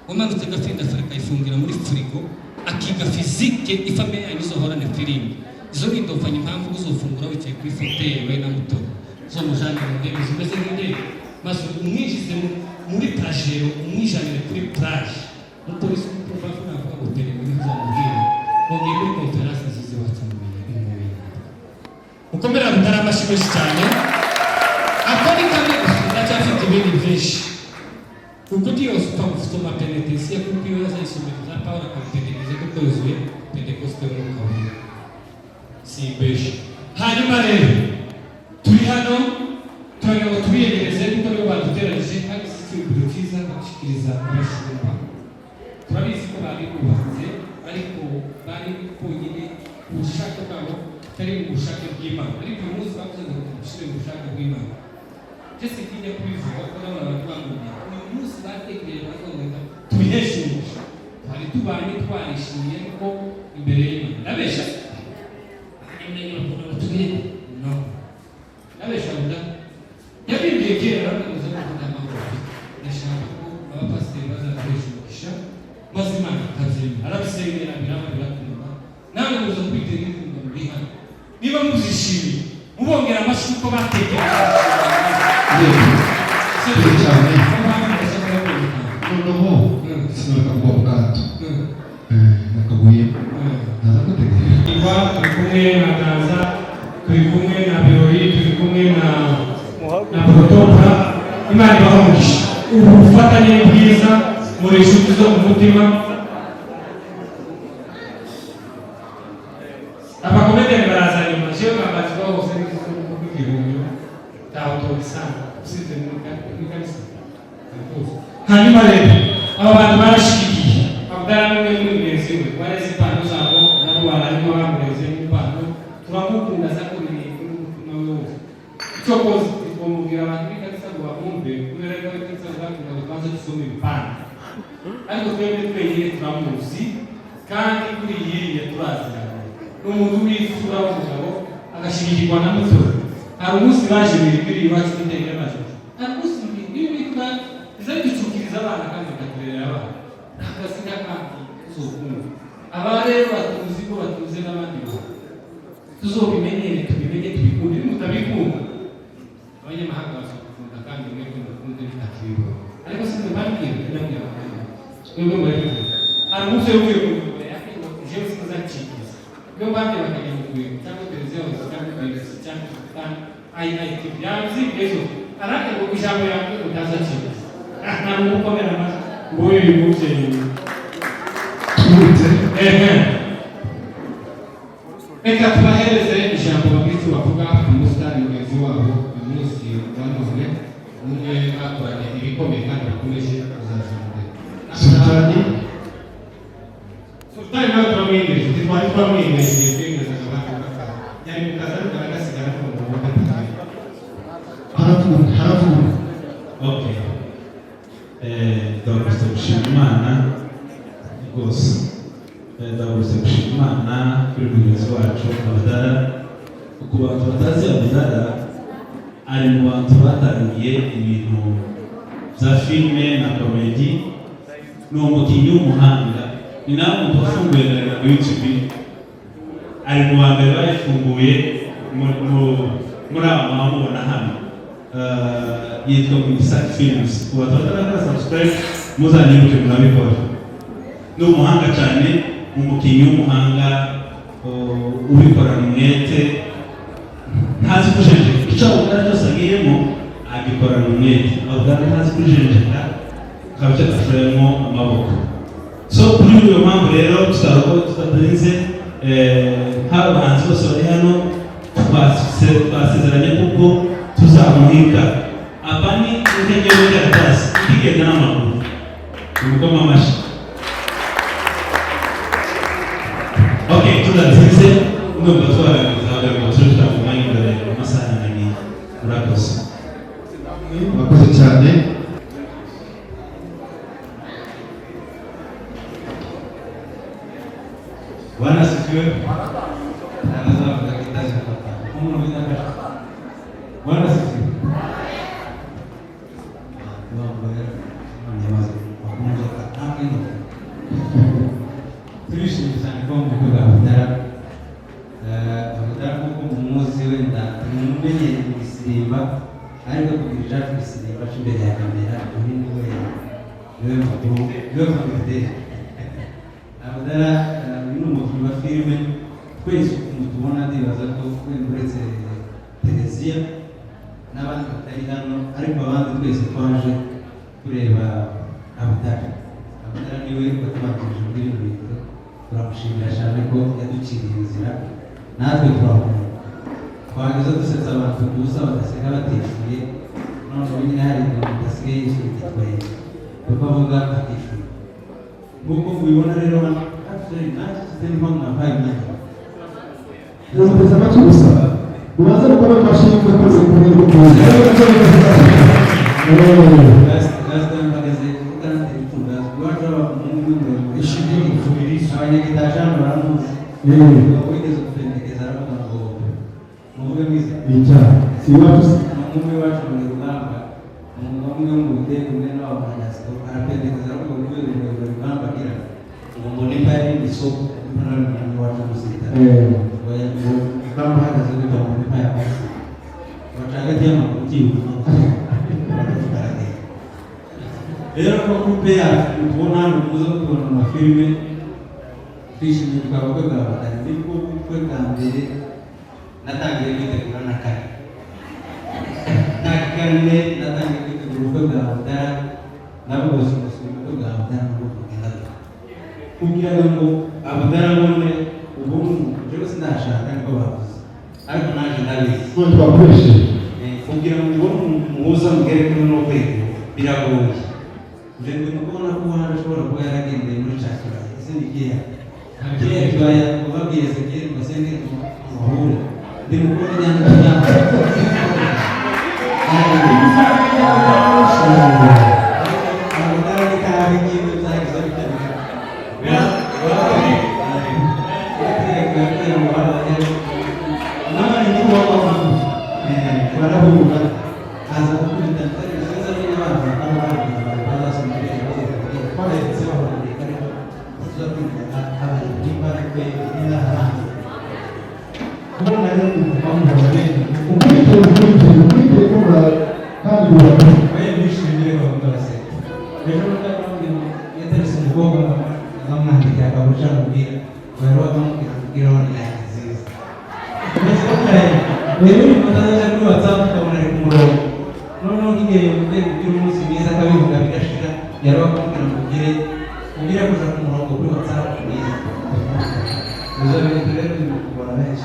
wamanutse gafinda Afrika ifungira muri frigo akiga physique ifame yanyu zohorane filme izo bindofanya impamvu uzofungura wicaye kuri fauteuil we na Mutoni zo mujane ndebe zimeze nk'indege maso umwishize muri pajero umwijanire kuri plage Mutoni se kuva na kwa hotel muri zamubwira ngiye muri conference zize watsambiye ukomera rutara amashimeshi cyane akoni kamwe ndacyafite ibindi byinshi kuko Dios toma penitência kuko iyo yazayisomeza Paulo akamutegereza kuko yuzuye Pentecoste mu kabiri si beje hanyuma rero turi hano turangwa tubiyegereze kuko nibo baduteranyije kandi sikibiro cyiza bashikiriza abashumba turabizi ko bari kubanze ariko bari konyine ubushake bwabo tari mu bushake bw'Imana ariko uyu munsi bavuze ngo tushire mu bushake bw'Imana Jesse kijya kubivuga ko n'abantu bamubwiye umunsi batekereye bazongera tubiheshimisha hari tubanye twarishimiye ko imbere y'Imana nabesha imenye ko tugiye no nabesha uda yabimbiye kera bakaza kuvuga amahoro ndashaka ko abapasiteri bazakoresha mazima kazima arabisengera birabura kumva namwe muzo kwitega inkunga muri hano niba muzishimiye mubongera amashyi ko batekereza cyane noneho sinareka kuba bwato nakabuye naragutegera turi kumwe na Ganza turi kumwe na Birori turi kumwe na Protopa Imana ibahomisha ubufatanye bwiza muri inshuti zo ku mutima abakomediyani baraza nyuma jewe nkabazwa hose n'igihumyo tawutobisana usize muri kanisa hanyuma rero aba bantu barashigikiye Abdallah n'umwe n'umugenzi we bareze impano zabo nabo bararimo bamureze impano turamukunda zakoreye n'umutima we wose icyo koze twamubwira abantu b'ikanisa ngo bamwumve kubera ko ikanisa bakunda kubanza gusoma impano ariko twebwe twenyine turamuzi kandi kuri iyi turaziranye ni umuntu w'imfura w'umugabo agashigikirwa na Mutoni hari umunsi baje bibiri iwacu n'itenge y'amazi hari umunsi w'imfura izabicukiriza abana kandi bakaturera abana ntakazina kandi tuzokumva aba rero batuzi ko batuze n'abandi bantu tuzobimenyere tubimenye tubikunde mutabikunda abanyamahanga bazakunda kandi mwebwe mukunde bitakiriwe ariko sinzi mbabwira kugira ngo mwebwe murabikunda hari umunsi w'uvuye ku ngoma ya kino jewe sinazacikiza iyo mbabwira bakajya mu rwego cyangwa televiziyo cyangwa televiziyo cyangwa ayiti byanzi ejo arake ngo ijambo yawe utazacikiza nta mukomera amazi ngo uyu mubyeyi reka tubahereze ijambo bakristo bavuga ku musitari mugenzi wabo uyu munsi wa none umwe bakoranye ibikomeye kandi bakomeje kuzazamura sultani nawe turamwiyemeje twari twamwiyemeje twemezaga bakaka yari mu kazi ariko agasigara ko mu maboko haravuga okay ndabasaba gushima Imana rwose ndabasaba gushima Imana kuri mugenzi wacu Abdallah ku bantu batazi Abdallah ari mu bantu batangiye ibintu bya filme na komedi ni umukinnyi w'umuhanga ni nawe umuntu wafunguye na YouTube ari mu wa mbere bayifunguye muri aba mubona hano yitwa Mugisaki Films ku bantu batarakora subscribe muzanyibuke munabikora ni umuhanga cyane umukinnyi w'umuhanga ubikorana umwete ntazi kujenjeka icyo Abdallah cyose agiyemo agikorana umwete Abdallah ntazi kujenjeka akaba cyadashoremo amaboko so kuri uyu mpamvu rero tutaba ko tutarinze nk'abahanzi bose bari hano twasezeranye kuko tuzamuhika. Aba ni intege y'akazi ikigenda n'amaguru ubukoma amashyi. Okay, tuzazize ndumva twaragize ahagaruka tujya mu mwanya imbere amasaha n'abiri. Murakoze. Murakoze cyane. Bwana asifiwe. Anaweza kukitaja hapa. Mungu ni nani? Bwana asifiwe. Twinshi cyane ko mu bigo Abdallah. Abdallah kuko umuzi wenda tumumenye isimba ariko kugira isimba cy'imbere ya kamera uri niwe mukuru. Abdallah ni umukinnyi wa filme twese tubona ndibaza ko uretse televiziyo n'abandi batari hano ariko abandi twese twaje kureba Abdallah. Abdallah niwe watubakirije muri ibi bintu, turamushimira cyane ko yaduciriye inzira natwe turakunda. Twageze dusetsa abantu gusa badasiga batishyuye, none nyine hari ibintu bidasigaye yishyuye gitwaye tukavuga batishyuye. Nk'uko mubibona rero hano nanjye tutari nko mwampaye imyaka Namuteze amatwi gusa ubanza gukora amashini ukoze ku rwego rw'ubuvuzi. mpagaze kugarantira itungazwa iwacu abanyamurenge ishinzwe gufurira abanyagitajano baramuzi wigeze gupendekeza aravuga ngo muvuge mwiza icyaha si iwacu se umwe iwacu mu rugamba umwe mu butego umwe n'abanyasiko arapendekeza aravuga ngo kubera urugendo rugamba agira ngo mbone impari y'isoko n'umwana iwacu musita bamuhagaze kugira ngo mbone impari y'isoko baca hagati y'amaguru ugiye rero ko groupe yacu tubona hano muza tubona mu filme twishimiye twabakwe bwa Abdallah nibwo bukwe bwa mbere natangiye kwitegura na kane natangiye kwitegura ubukwe bwa Abdallah nabo bose ubukwe bwa Abdallah nabwo kugenda kugira ngo Abdallah none ubuntu jewe sindashaka niko bavuze ariko naje ndabizi twakoresheje kugira ngo ubone umuhuza mugere kuri no kwego biragoye. Ndio kubona ko hano ashobora kuba yaragendeye muri cyakira ese nigiye kiriya kibaya kubabwiye sekere basenge muhure ndi mukora nyanja cyane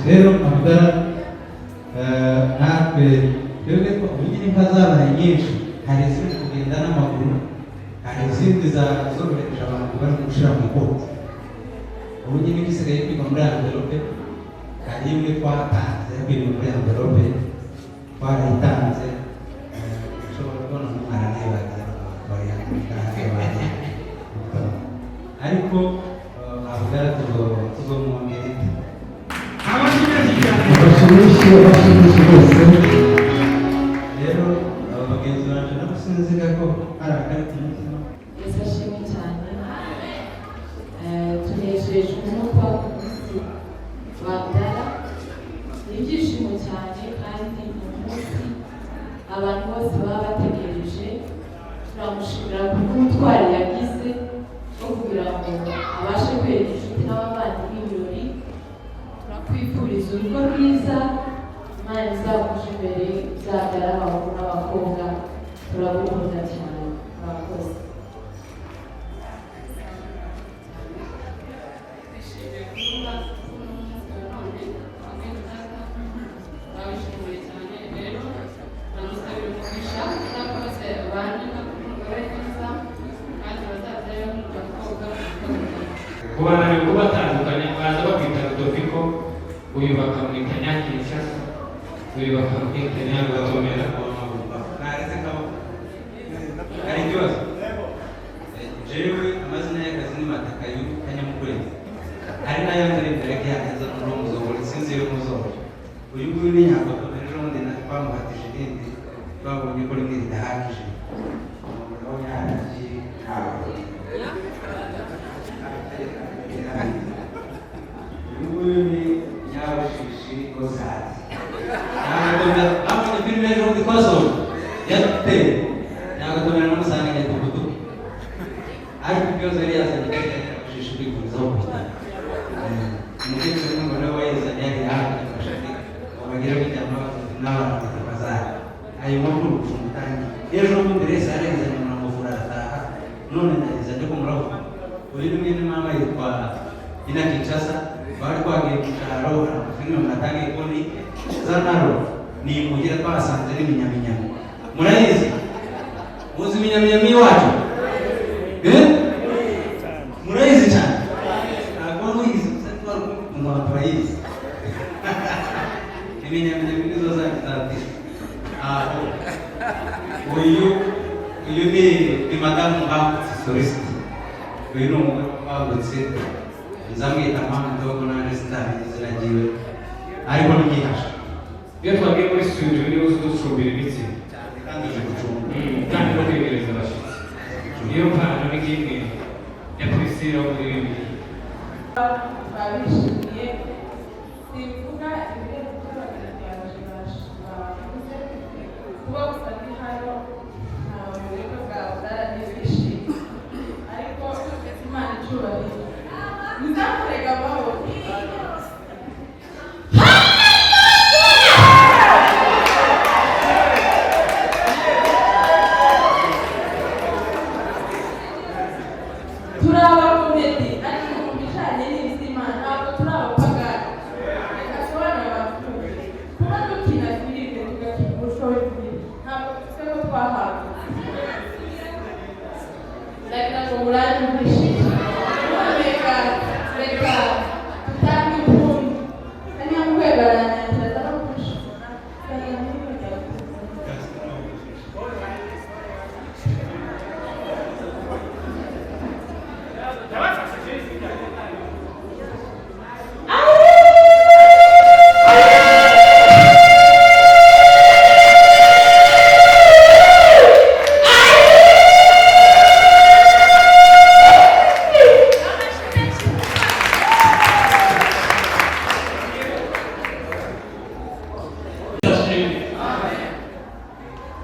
rero Abdallah natwe twebwe ubugira inka zabaye nyinshi, hari izindi kugenda n'amaguru, hari izindi zorohereje abantu bari gushyira mu ikoti. Ubu nyine gisigaye kwiga muri envelope, hari imwe twatanze kwiga muri envelope twarayitanze ushobora kubona umwana ntibagira bariyandika ariko Abdallah tuzomwongera abashimishe bose rero abagenzi bacu nagusinzira ko hari akarita umutima yashimye cyane tunejejwe n'uko umunsi wa Abdallah ibyishimo cyane kandi umunsi abantu bose baba bategereje. Turamushimira kubw'ubutwari yagize no kugira ngo abashe kwereka inshuti n'abavandimwe ibirori. Turakwifuriza urugo rwiza, Imana izaguje imbere, uzabyara abahungu n'abakobwa. Turagukunda cyane, murakoze. Twishimiye kuba uyu bakamwita Nyakinshasa, uyu bakamwita Nyagotomera. naretse kabo ari ikibazo jewe amazina y'akazi ni Matakayu Kanyamukwengo, ari nayo ndere mbere y'akaza muri muzobora sinzi yo muzobora. Uyu nguyu ni Nyagotomera, ejo bundi twamuhatije irindi twabonye ko rimwe ridahagije umugabo yaje ntabwo uyu ni yarushinze kozati ntabwo filme ejo bundi twasohoye yatte nyagotomera n'umusanga nyatubutu ariko ibibazo yari yazanye yarushinze kwikurizaho kubitanga umukecuru n'umugore we yazanye yari hafi afashanye bagira bijyamo n'abantu batazara ayo makuru umutangi ejo bundi rese yarenzanye muramuvura arataha none ndageze ndi kumuravuga uyu ni mwene mama yitwa Ina Kinshasa bari twagiye mu cyaro filime munatangiye koni zanaro ni mugira twasanze n'iminyaminyami murayizi muzi iminyaminyami iwacu murayizi cyane ntabwo muyizi gusa twari kumva turayizi iminyaminyami nizo zanditse aho uyu ni madamu Soriste, uyu ni umugore wagutse nzamwita mama ndogo nanjye sinamenye izina ryiwe ariko n'inyihasha. Iyo twagiye muri studio niho uzi ducumbira imitsi kandi uzi gucunga kandi no kwegereza abashyitsi. Niyo mpano n'imwe ya Priscilla wo muri bibiri. Babishimiye simvuga ibintu by'abagaragaje bavuze kuba gusa ndi hano ntawe mu buryo bwawe bwaranyifishije ariko Imana icyubahiro nzakurega amahoro. Turabakomedi ariko mu bijyanye n'ibizima ntabwo turi abapagani. Reka sobanura abapfuye kuba dukina filime tugakina umuco w'ibintu ntabwo dufite ko twahawe. Ndagira ngo muranyumvishije reka tutange impundu Kanyamukwengo aranyakira no kubishobora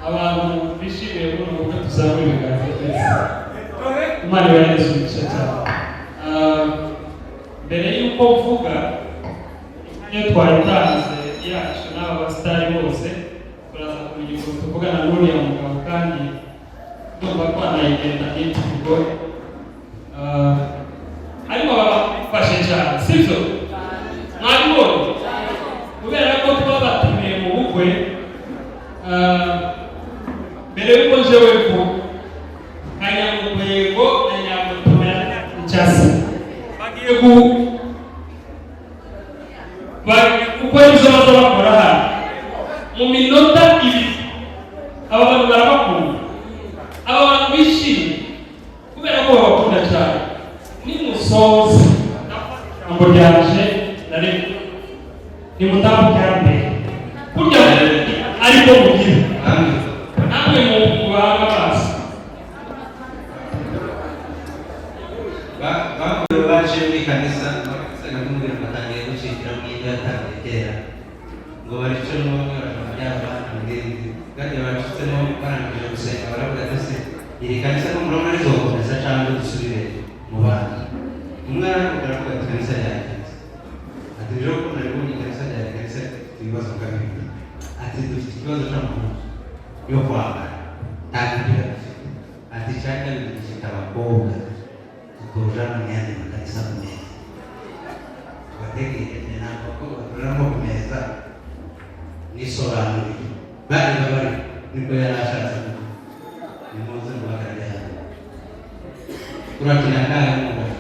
abantu bishimiye ko urubuga tuzamura ibiganza twese. Imana ibarayisubiza cyane. Mbere y'uko mvuga iyo twayitanze yacu n'aba basitari bose turaza kumenya ukuntu tuvugana n'uriya mugabo kandi ndumva twanayigenda n'itugo ariko babafashe cyane sibyo mwabibonye kubera ko tuba batumiye mu bukwe mbere y'uko jewe ko Kanyamukwengo na Nyagotomera Kinshasa bagiye gukora ibyo baza bakora hano mu minota ibiri. Aba bantu barabakunda, aba bantu bishimye kubera ko babakunda cyane. Nimusoze ijambo ryaje na rimwe nimutambuke mbere kurya ariko mugira namwe mu bahanga amaso baje muri kanisa basaga n'umubiri batangiye gucikira mu ibyo yatangiye kera ngo baricemo byaba ndende kandi bacitsemo barangije gusenga baravuga ati iri kanisa ko murabona rizokomeza cyangwa dusubire mu bandi. Umwana aravuga ati kanisa ryagenze ati rero ko naribonye kanisa ryagenze ibibazo kabiri ati dufite ikibazo cy'amahoro yo kwambara ntabwo ati cyangwa dufite abakobwa tukujana myanya makanisa kumeza bategereje ntabwo ko baturamo kumeza n'isobanuriro bari nibwo yari ashatse nimuze mubagaragara hano turakina kaya n'umugabo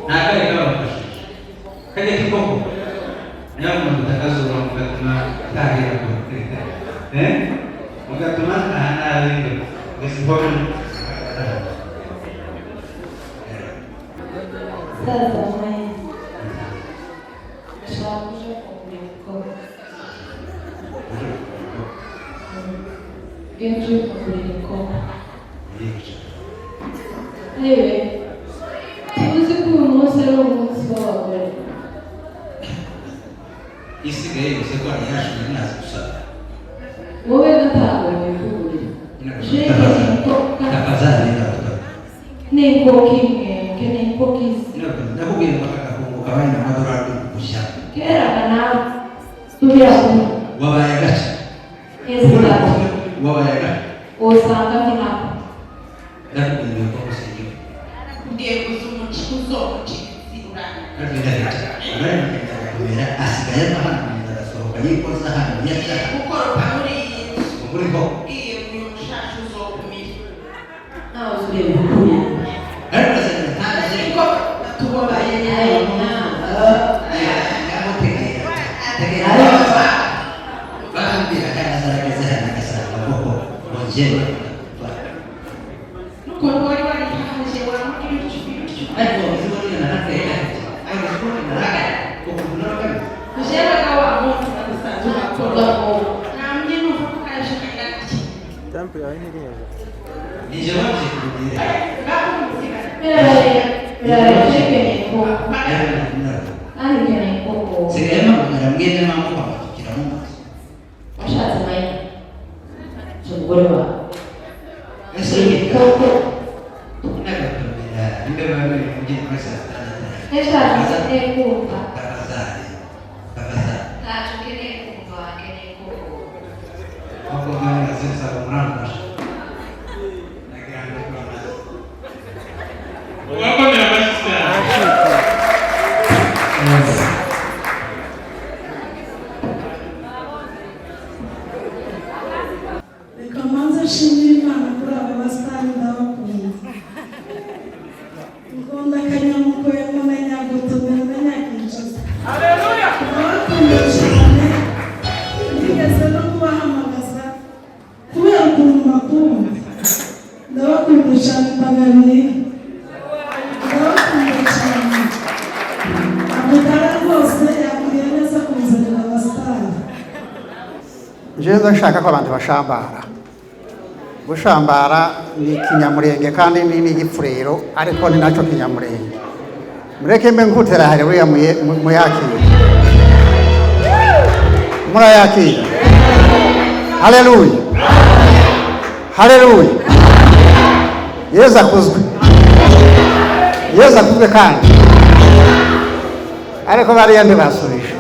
ntakare kabafashije kale kikoko nayo mutakazo mukatuma tahira ko mukatuma ana wingo besibono sasa mwenye shakuja kumliko Genji kumliko Ewe tuzi kumusero umusoro isigaye gusekwa yashwe nazi gusaba wowe gatabo wikuburi takazali Nempo kimwe kenempo kisi ndakubwira makakakunguka abana madorari kushya kera kana tubira ku wabaye gacha ezira wabaye gacha osanga mina ndakubwira ko kusenga ndiye kuzumuchizo kuchirana ndakubwira kubera asigaye n'ahantu ndasohoka yikoza hano yashaka ukoro pamuri ukuri ko iyo mushashu zo kumira nawo zure bukuya ariko sasa ko tuboba yeye na Ndashaka ko abantu bashambara gushambara ni kinyamurenge kandi ni n'igipfurero ariko ni naco kinyamurenge mureke mbe nkutera hari buriya muyakira murayakira haleluya haleluya Yesu akuzwe kandi ariko bariya ntibasubije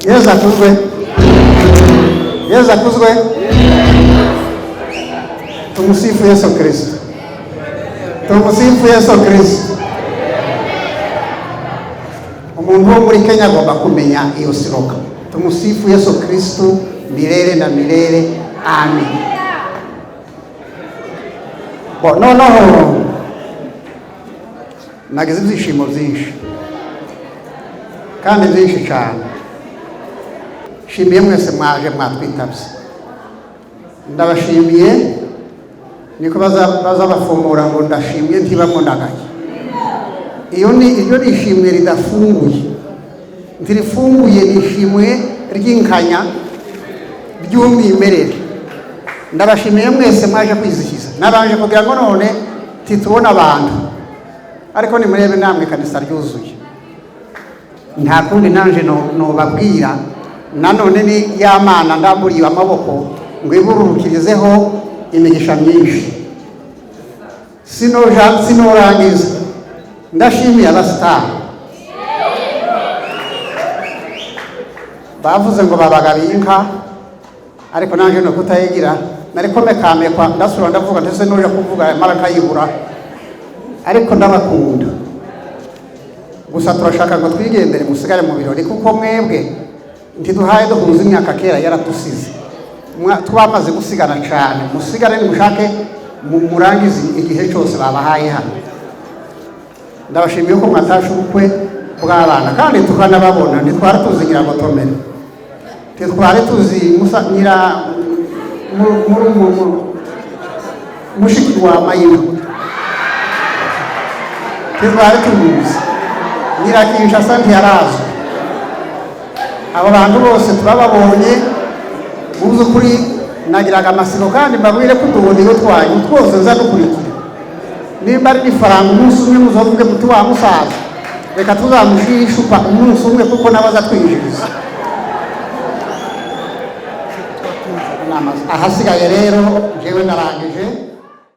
Yesu akuzwe tumusifu Yesu Kristo umuntu wo muri Kenya agomba kumenya iyo siroka tumusifu Yesu Kristo milele na milele amen noneho nagize ibyishimo byinshi kandi byinshi cyane shimiye mwese mwaje mwatwitabye ndabashimiye niko bazabafumura ngo ndashimye ntibamo ndagaye iryo ni ishimwe ridafunguye ntirifunguye ni ishimwe ry'inkanya ry'umwimerere ndabashimiye mwese mwaje kwizihiza nabanje kugira ngo none titubona abantu ariko nimurebe namwe kanisa ryuzuye nta kundi nanje nobabwira nanone ni y'Amana ndamburiye amaboko ngo ibururukirizeho imigisha myinshi sinorangiza ndashimiye abasitari bavuze ngo babagabiye inka ariko nanje no kutayigira nariko mekamekwa ndasura ndavuga ndetse n'uje kuvuga mara kayibura ariko ndabakunda gusa turashaka ngo twigendere musigare mu birori kuko mwebwe ntiduhaye duhuza imyaka kera yaratusize twamaze gusigana cyane musigare nimushake murangize igihe cyose babahaye hano ndabashimiye ko mwatashe ubukwe bw'abana kandi tukanababona ntitwari tuzi nyiragotomera ntitwari tuzi mushiki wa mayina ntitwari tuzi nyirakinshasa ntiyarazwe abo bantu bose turababonye mu by'ukuri nagiraga amasiro kandi mbabwire ko utubudiho twanyu twose nza dukurikira nimba ari n'ifaranga umunsi umwe muzovuge muti wa musaza reka tuzamushyire icupa umunsi umwe kuko nabaza twinjiriza ahasigaye rero jewe narangije